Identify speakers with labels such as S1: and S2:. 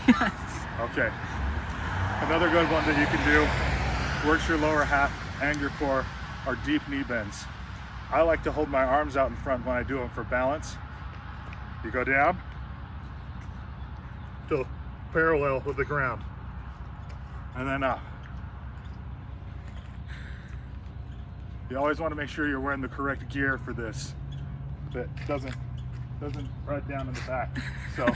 S1: Yes.
S2: Okay. Another good one that you can do, works your lower half and your core, are deep knee bends. I like to hold my arms out in front when I do them for balance. You go down to parallel with the ground, and then up. You always want to make sure you're wearing the correct gear for this, that doesn't ride down in the back. So